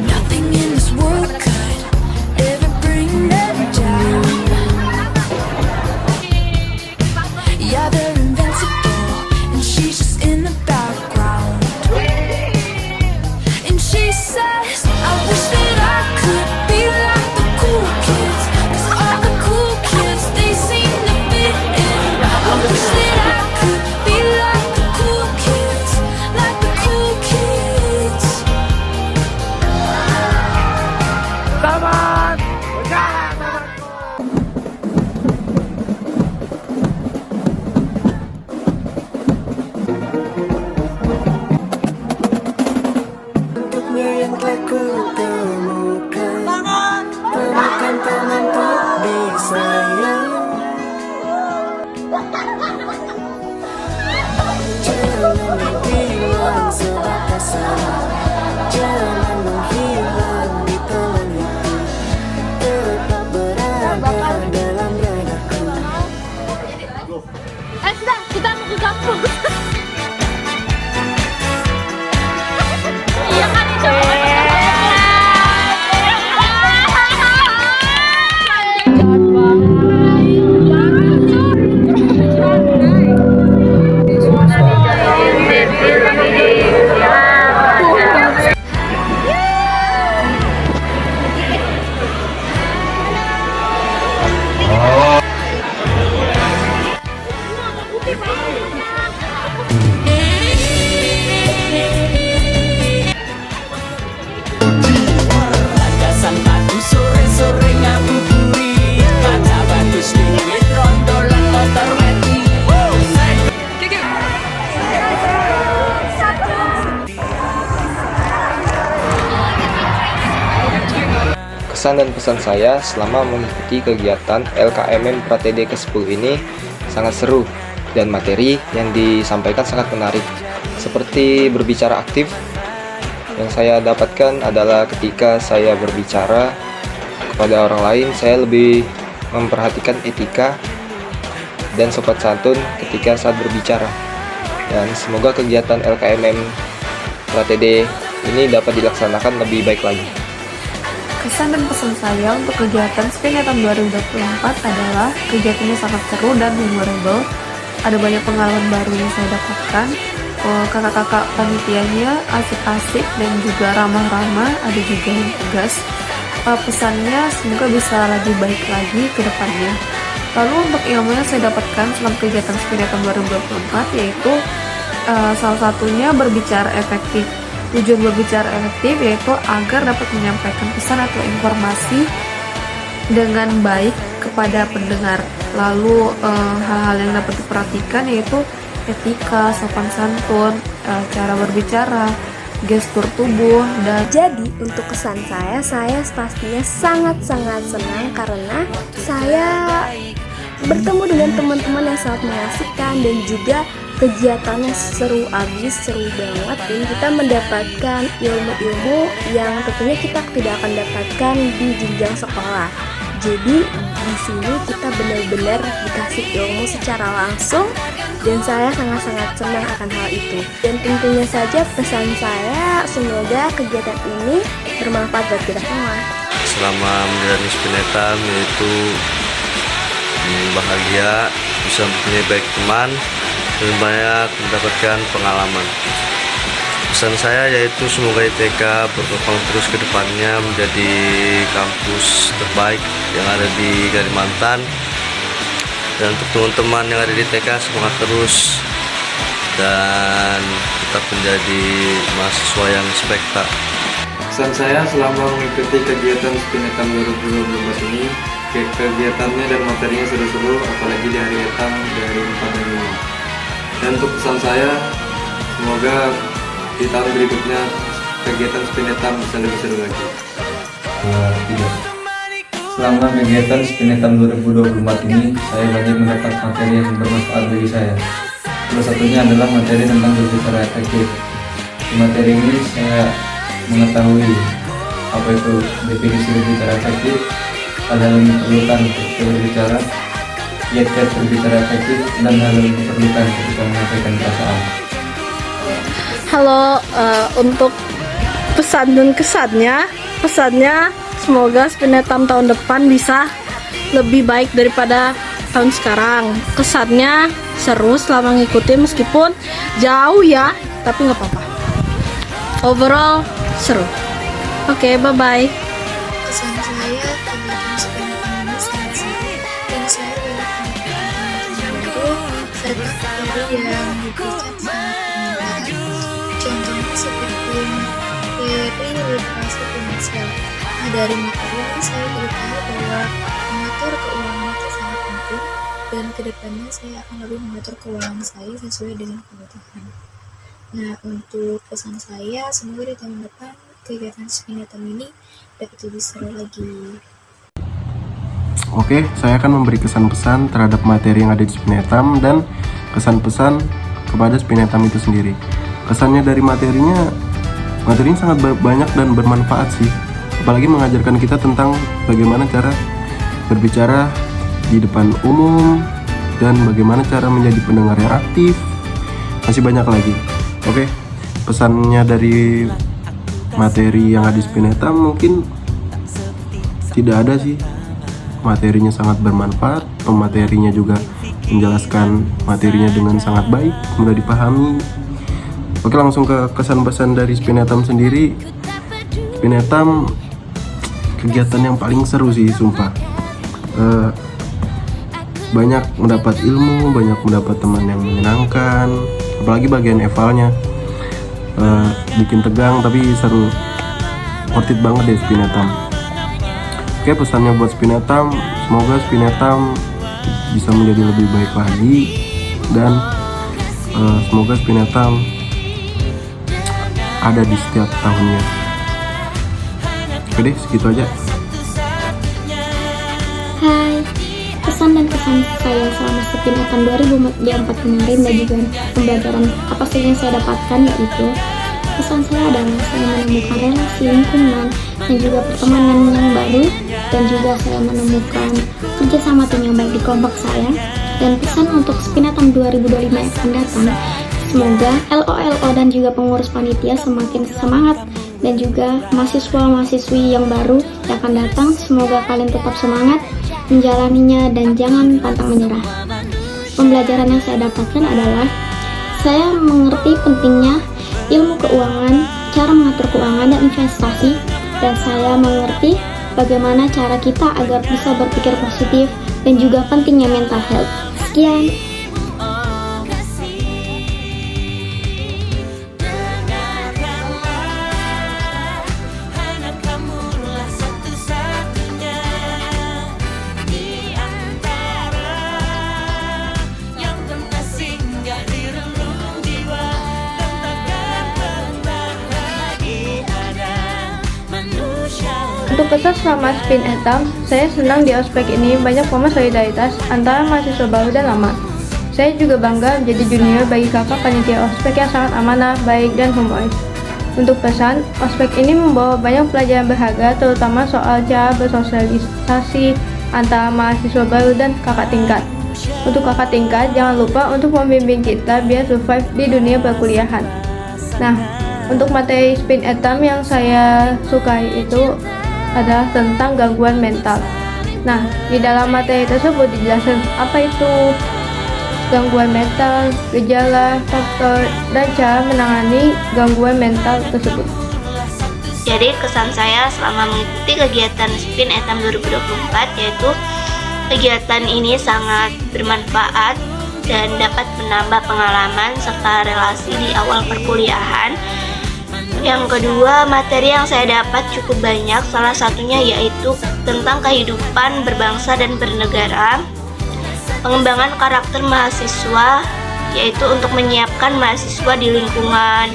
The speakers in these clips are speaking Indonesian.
Nothing in this world could ever bring them down. Yeah, they're invincible, and she's just in the background. And she says, I wish that I could be like the cool kids, 'cause all the cool kids, they seem to fit in. I wish that I could be like the cool kids, like the cool kids. Selamat berjalan. Untuknya yang telah ku temukan, temukan penentu di sayang. Jangan menghilang sebatasan, jangan menghilang di taman itu, tetap berada dalam dadaku. Sudah, kita mau ke kampung. Iya kan itu. Landasan batu sore-sore ngabuburit, kaca bagus dingin rondolan motor mati. Kesan dan pesan saya selama mengikuti kegiatan LKMM Pratede ke-10 ini sangat seru dan materi yang disampaikan sangat menarik. Seperti berbicara aktif, yang saya dapatkan adalah ketika saya berbicara kepada orang lain, saya lebih memperhatikan etika dan sopan santun ketika saat berbicara. Dan semoga kegiatan LKMM Pratede ini dapat dilaksanakan lebih baik lagi. Kesan dan pesan saya untuk kegiatan Spinetam 2024 adalah kegiatannya sangat seru dan memorable. Ada banyak pengalaman baru yang saya dapatkan. Kakak-kakak panitianya asik-asik dan juga ramah-ramah, ada juga yang tegas. Pesannya semoga bisa lebih baik lagi ke depannya. Lalu untuk ilmu yang saya dapatkan selama kegiatan Spinetam 2024 yaitu salah satunya berbicara efektif. Tujuan berbicara efektif yaitu agar dapat menyampaikan pesan atau informasi dengan baik kepada pendengar. Lalu hal-hal yang dapat diperhatikan yaitu etika, sopan santun, cara berbicara, gestur tubuh, dan jadi untuk kesan saya pastinya sangat-sangat senang karena saya bertemu dengan teman-teman yang sangat mengasihkan dan juga kegiatannya seru abis, seru banget, dan kita mendapatkan ilmu-ilmu yang tentunya kita tidak akan dapatkan di jenjang sekolah. Jadi di sini kita benar-benar dikasih ilmu secara langsung dan saya sangat-sangat senang akan hal itu. Dan tentunya saja pesan saya semoga kegiatan ini bermanfaat buat kita semua. Selama menjalani Spinetam yaitu bahagia, bisa mempunyai baik teman, dan banyak mendapatkan pengalaman. Pesan saya yaitu semoga ITK berkembang terus ke depannya menjadi kampus terbaik yang ada di Kalimantan. Dan untuk teman-teman yang ada di ITK, semangat terus dan tetap menjadi mahasiswa yang spekta. Pesan saya selama mengikuti kegiatan Spinetam 2024 ini, kegiatannya dan materinya seru-seru, apalagi di hari etam dari 4 ini. Dan untuk pesan saya, semoga di tahun berikutnya kegiatan Spinetam bisa lebih seru lagi. Selama kegiatan Spinetam 2024 ini, saya banyak mendapat materi yang bermanfaat bagi saya. Salah satunya adalah materi tentang berbicara efektif. Di materi ini saya mengetahui apa itu definisi berbicara efektif, hal-hal yang diperlukan ketika berbicara, kiat-kiat berbicara efektif, dan hal yang diperlukan ketika menyampaikan perasaan. Halo, untuk pesan dan kesannya semoga Spinetam tahun depan bisa lebih baik daripada tahun sekarang. Kesannya seru selama ngikutin meskipun jauh ya, tapi nggak apa-apa. Overall seru. Oke, bye-bye. Kesan saya kegiatan Spinetam ini sangat seru dan saya banyak mendapatkan baru serta materi yang diberikan sangat bermanfaat. Contohnya seperti materi literasi finansial. Nah, dari materi ini saya beritahu bahwa mengatur keuangan itu sangat penting dan kedepannya saya akan lebih mengatur keuangan saya sesuai dengan kebutuhan. Nah, untuk pesan saya, semoga di tahun depan kegiatan Spinetam ini dapat lebih seru lagi. Oke, saya akan memberi kesan-pesan terhadap materi yang ada di Spinetam dan kesan-pesan kepada Spinetam itu sendiri. Kesannya dari materinya sangat banyak dan bermanfaat sih. Apalagi mengajarkan kita tentang bagaimana cara berbicara di depan umum dan bagaimana cara menjadi pendengar yang aktif. Masih banyak lagi. Oke, pesannya dari materi yang ada di Spinetam mungkin tidak ada sih. Materinya sangat bermanfaat, pematerinya juga menjelaskan materinya dengan sangat baik, mudah dipahami. Oke, langsung ke kesan-pesan dari Spinetam sendiri. Spinetam kegiatan yang paling seru sih, sumpah. Banyak mendapat ilmu, banyak mendapat teman yang menyenangkan, apalagi bagian evalnya. Bikin tegang tapi seru, worth it banget deh Spinetam. Oke, pesannya buat Spinetam, semoga Spinetam bisa menjadi lebih baik lagi dan semoga Spinetam ada di setiap tahunnya. Oke deh, segitu aja. Hai, pesan dan kesan saya selama Spinetam 2024 kemarin dan juga pembelajaran apa saja yang saya dapatkan, yaitu pesan saya adalah saya menemukan relasi lingkungan dan juga pertemanan yang baru, dan juga saya menemukan kerjasama tim yang baik di kelompok saya. Dan pesan untuk Spinetam 2025 yang akan datang, semoga LO dan juga pengurus panitia semakin semangat, dan juga mahasiswa-mahasiswi yang baru yang akan datang, semoga kalian tetap semangat menjalaninya dan jangan pantang menyerah. Pembelajaran yang saya dapatkan adalah saya mengerti pentingnya ilmu keuangan, cara mengatur keuangan dan investasi, dan saya mengerti bagaimana cara kita agar bisa berpikir positif dan juga pentingnya mental health. Sekian. Untuk pesan selama Spinetam, saya senang di ospek ini banyak momen solidaritas antara mahasiswa baru dan lama. Saya juga bangga menjadi junior bagi kakak panitia ospek yang sangat amanah, baik, dan humoris. Untuk pesan, ospek ini membawa banyak pelajaran berharga, terutama soal cara bersosialisasi antara mahasiswa baru dan kakak tingkat. Untuk kakak tingkat, jangan lupa untuk membimbing kita biar survive di dunia perkuliahan. Nah, untuk materi Spinetam yang saya sukai itu adalah tentang gangguan mental. Nah, di dalam materi tersebut dijelaskan apa itu gangguan mental, gejala, faktor, dan cara menangani gangguan mental tersebut. Jadi kesan saya selama mengikuti kegiatan Spinetam 2024 yaitu kegiatan ini sangat bermanfaat dan dapat menambah pengalaman serta relasi di awal perkuliahan. Yang kedua, materi yang saya dapat cukup banyak, salah satunya yaitu tentang kehidupan berbangsa dan bernegara, pengembangan karakter mahasiswa, yaitu untuk menyiapkan mahasiswa di lingkungan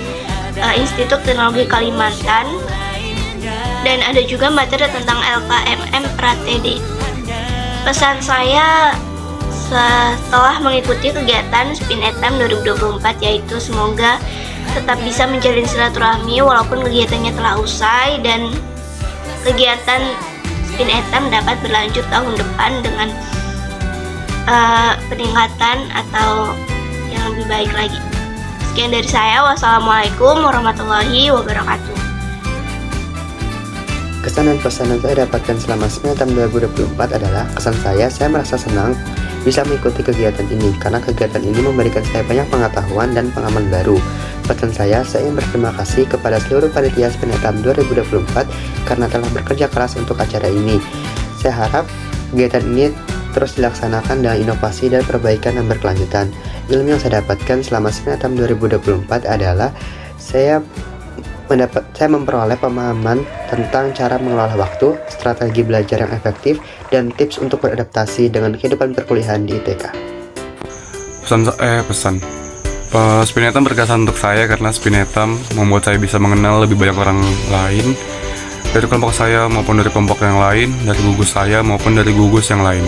Institut Teknologi Kalimantan, dan ada juga materi tentang LKMM Pratede. Pesan saya setelah mengikuti kegiatan Spinetam 2024 yaitu semoga tetap bisa menjalin silaturahmi walaupun kegiatannya telah usai, dan kegiatan Spinetam dapat berlanjut tahun depan dengan peningkatan atau yang lebih baik lagi. Sekian. Sekian dari saya. Wassalamualaikum warahmatullahi wabarakatuh. Kesan dan pesan yang saya dapatkan selama SPIN Etam 2024 adalah kesan saya merasa senang bisa mengikuti kegiatan ini karena kegiatan ini memberikan saya banyak pengetahuan dan pengalaman baru. Pesan saya ingin berterima kasih kepada seluruh panitia SPIN Etam 2024 karena telah bekerja keras untuk acara ini. Saya harap kegiatan ini terus dilaksanakan dengan inovasi dan perbaikan yang berkelanjutan. Ilmu yang saya dapatkan selama SPIN Etam 2024 adalah saya memperoleh pemahaman tentang cara mengelola waktu, strategi belajar yang efektif, dan tips untuk beradaptasi dengan kehidupan perkuliahan di ITK. Pesan. SPIN Etam berkesan untuk saya karena SPIN Etam membuat saya bisa mengenal lebih banyak orang lain dari kelompok saya maupun dari kelompok yang lain, dari gugus saya maupun dari gugus yang lain.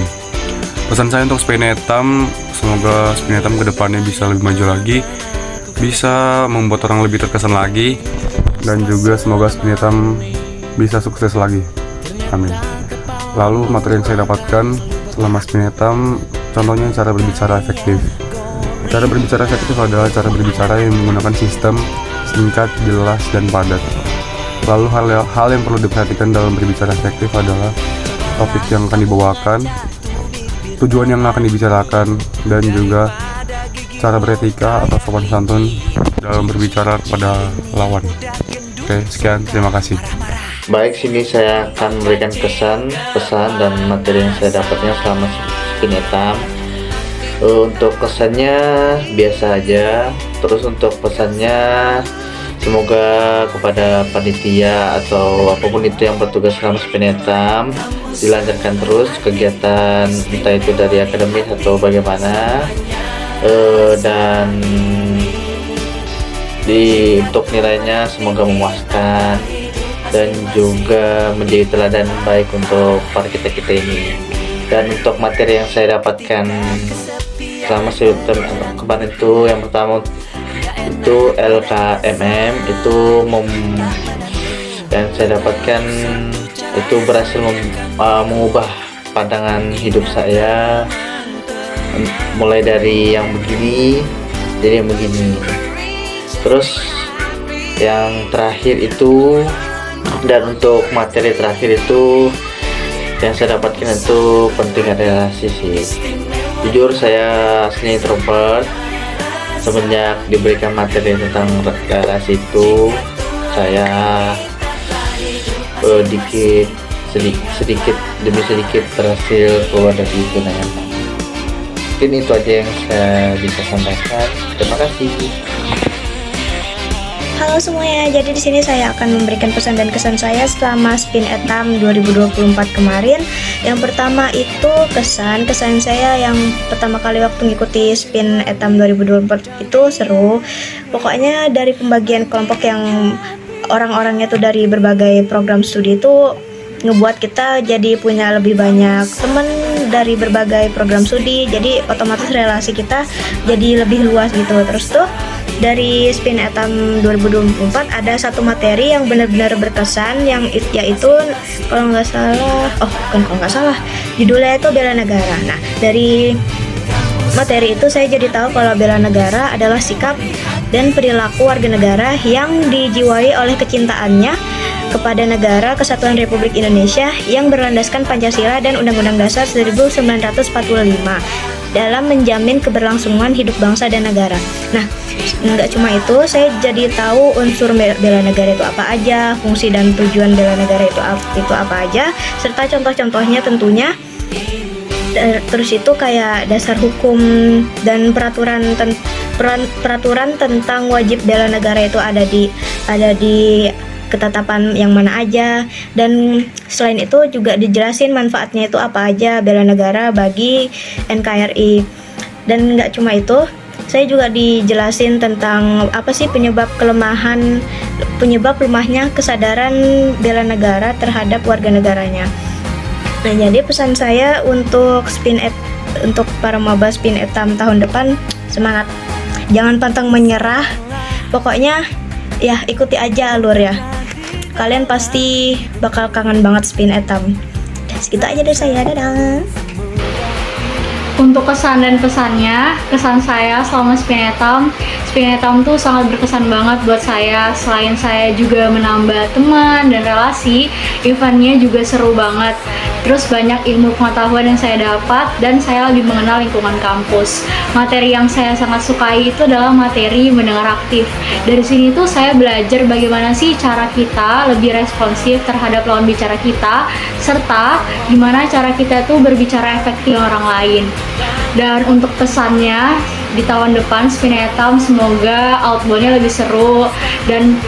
Pesan saya untuk SPIN Etam, semoga SPIN Etam kedepannya bisa lebih maju lagi, bisa membuat orang lebih terkesan lagi, dan juga semoga SPIN Etam bisa sukses lagi. Amin. Lalu materi yang saya dapatkan selama SPIN Etam, contohnya cara berbicara efektif. Cara berbicara efektif adalah cara berbicara yang menggunakan sistem singkat, jelas, dan padat. Lalu hal yang perlu diperhatikan dalam berbicara efektif adalah topik yang akan dibawakan, tujuan yang akan dibicarakan, dan juga cara beretika atau sopan santun dalam berbicara kepada lawan. Oke, sekian, terima kasih. Baik, sini saya akan memberikan kesan, pesan, dan materi yang saya dapatnya selama SPIN Etam. Untuk kesannya biasa aja, terus untuk pesannya semoga kepada panitia atau apapun itu yang bertugas selama SPIN Etam dilancarkan terus kegiatan, entah itu dari akademis atau bagaimana, dan untuk nilainya semoga memuaskan dan juga menjadi teladan baik untuk para kita ini. Dan untuk materi yang saya dapatkan selama kemarin itu, yang pertama itu LKMM itu yang saya dapatkan itu berhasil mengubah pandangan hidup saya, mulai dari yang begini jadi yang begini. Terus yang terakhir itu, dan untuk materi terakhir itu yang saya dapatkan itu pentingnya relasi sih. Jujur saya aslinya introvert. Semenjak diberikan materi tentang relasi itu, saya sedikit demi sedikit berhasil keluar dari zona nyaman. Mungkin itu aja yang saya bisa sampaikan. Terima kasih. Halo semuanya, jadi di sini saya akan memberikan pesan dan kesan saya selama SPIN Etam 2024 kemarin. Yang pertama itu kesan saya yang pertama kali waktu ngikuti SPIN Etam 2024 itu seru. Pokoknya dari pembagian kelompok yang orang-orangnya tuh dari berbagai program studi itu ngebuat kita jadi punya lebih banyak teman dari berbagai program studi, jadi otomatis relasi kita jadi lebih luas gitu. Terus tuh dari SPIN Etam 2024 ada satu materi yang benar-benar berkesan, yaitu kalau nggak salah judulnya itu bela negara. Nah, dari materi itu saya jadi tahu kalau bela negara adalah sikap dan perilaku warga negara yang dijiwai oleh kecintaannya kepada negara Kesatuan Republik Indonesia yang berlandaskan Pancasila dan Undang-Undang Dasar 1945 dalam menjamin keberlangsungan hidup bangsa dan negara. Nah, nggak cuma itu, saya jadi tahu unsur bela negara itu apa aja, fungsi dan tujuan bela negara itu apa aja, serta contoh-contohnya tentunya. Terus itu kayak dasar hukum dan peraturan tentang wajib bela negara itu ada di ketetapan yang mana aja, dan selain itu juga dijelasin manfaatnya itu apa aja bela negara bagi NKRI. Dan nggak cuma itu, saya juga dijelasin tentang apa sih penyebab lemahnya kesadaran bela negara terhadap warga negaranya. Nah, jadi pesan saya untuk untuk para maba SPIN Etam tahun depan, semangat, jangan pantang menyerah, pokoknya ya ikuti aja alur ya. Kalian pasti bakal kangen banget SPIN Etam. Segitu aja dari saya, dadah. Untuk kesan dan pesannya, kesan saya selama Spin Etam tuh sangat berkesan banget buat saya. Selain saya juga menambah teman dan relasi, eventnya juga seru banget. Terus banyak ilmu pengetahuan yang saya dapat dan saya lebih mengenal lingkungan kampus. Materi yang saya sangat sukai itu adalah materi mendengar aktif. Dari sini tuh saya belajar bagaimana sih cara kita lebih responsif terhadap lawan bicara kita, serta gimana cara kita tuh berbicara efektif dengan orang lain. Dan untuk pesannya di tahun depan Spin Etam semoga outbound-nya lebih seru dan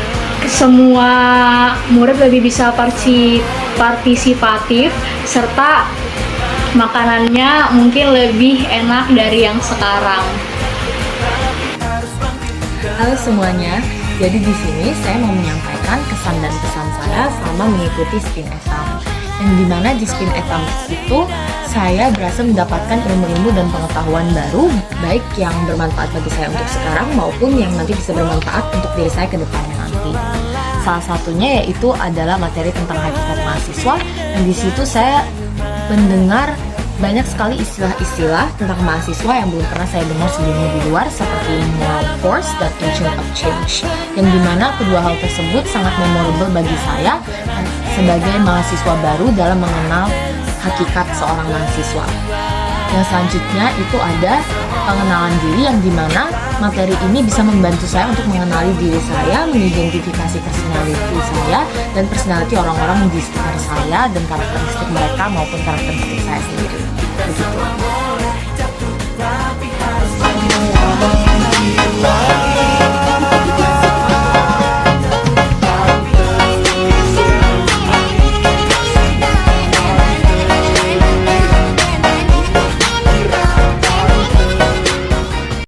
semua murid lebih bisa partisipatif serta makanannya mungkin lebih enak dari yang sekarang. Halo semuanya, jadi di sini saya mau menyampaikan kesan dan pesan saya selama mengikuti Spin Etam. Yang dimana di Spin Etam itu saya berhasil mendapatkan ilmu-ilmu dan pengetahuan baru, baik yang bermanfaat bagi saya untuk sekarang maupun yang nanti bisa bermanfaat untuk diri saya ke depannya nanti. Salah satunya yaitu adalah materi tentang hakikat mahasiswa, dan di situ saya mendengar banyak sekali istilah-istilah tentang mahasiswa yang belum pernah saya dengar sebelumnya di luar, seperti moral force dan agent of change, yang dimana kedua hal tersebut sangat memorable bagi saya sebagai mahasiswa baru dalam mengenal hakikat seorang mahasiswa. Yang selanjutnya itu ada pengenalan diri, yang dimana materi ini bisa membantu saya untuk mengenali diri saya, mengidentifikasi personality saya dan personality orang-orang di sekitar saya dan karakteristik mereka maupun karakteristik saya sendiri. Begitu.